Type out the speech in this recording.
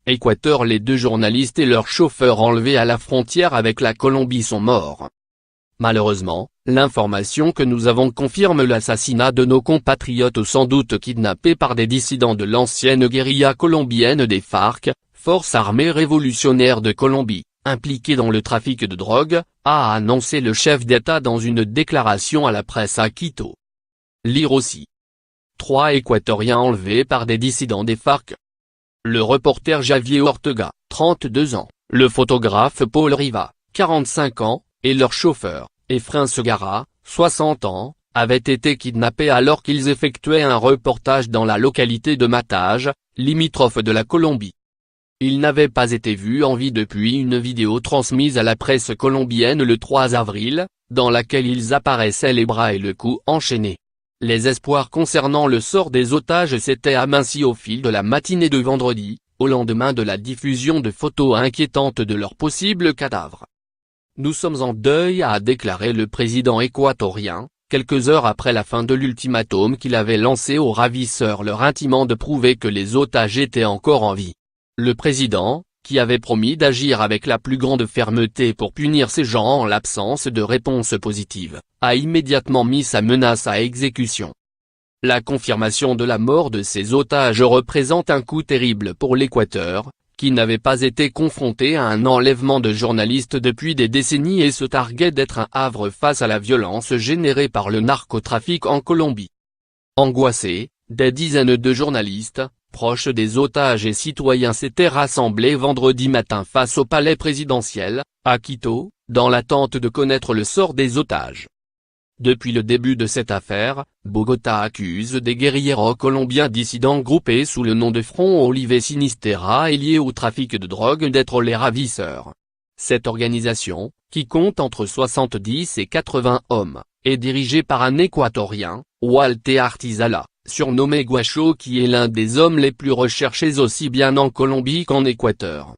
Équateur. Les 2 journalistes et leur chauffeur enlevés à la frontière avec la Colombie sont morts. Malheureusement, l'information que nous avons confirme l'assassinat de nos compatriotes sans doute kidnappés par des dissidents de l'ancienne guérilla colombienne des FARC, Forces armées révolutionnaires de Colombie, impliqués dans le trafic de drogue, a annoncé le chef d'État dans une déclaration à la presse à Quito. Lire aussi. 3 Équatoriens enlevés par des dissidents des FARC. Le reporter Javier Ortega, 32 ans, le photographe Paul Riva, 45 ans, et leur chauffeur, Efrain Segara, 60 ans, avaient été kidnappés alors qu'ils effectuaient un reportage dans la localité de Matage, limitrophe de la Colombie. Ils n'avaient pas été vus en vie depuis une vidéo transmise à la presse colombienne le 3 avril, dans laquelle ils apparaissaient les bras et le cou enchaînés. Les espoirs concernant le sort des otages s'étaient amincis au fil de la matinée de vendredi, au lendemain de la diffusion de photos inquiétantes de leurs possibles cadavres. Nous sommes en deuil, a déclaré le président équatorien, quelques heures après la fin de l'ultimatum qu'il avait lancé aux ravisseurs leur intimant de prouver que les otages étaient encore en vie. Le président, qui avait promis d'agir avec la plus grande fermeté pour punir ces gens en l'absence de réponse positive, a immédiatement mis sa menace à exécution. La confirmation de la mort de ces otages représente un coup terrible pour l'Équateur, qui n'avait pas été confronté à un enlèvement de journalistes depuis des décennies et se targuait d'être un havre face à la violence générée par le narcotrafic en Colombie. Angoissés, des dizaines de journalistes, proches des otages et citoyens s'étaient rassemblés vendredi matin face au palais présidentiel, à Quito, dans l'attente de connaître le sort des otages. Depuis le début de cette affaire, Bogota accuse des guérilleros colombiens dissidents groupés sous le nom de Front Olive Sinistera et liés au trafic de drogue d'être les ravisseurs. Cette organisation, qui compte entre 70 et 80 hommes, est dirigée par un Équatorien, Walter Artizala, surnommé Guacho, qui est l'un des hommes les plus recherchés aussi bien en Colombie qu'en Équateur.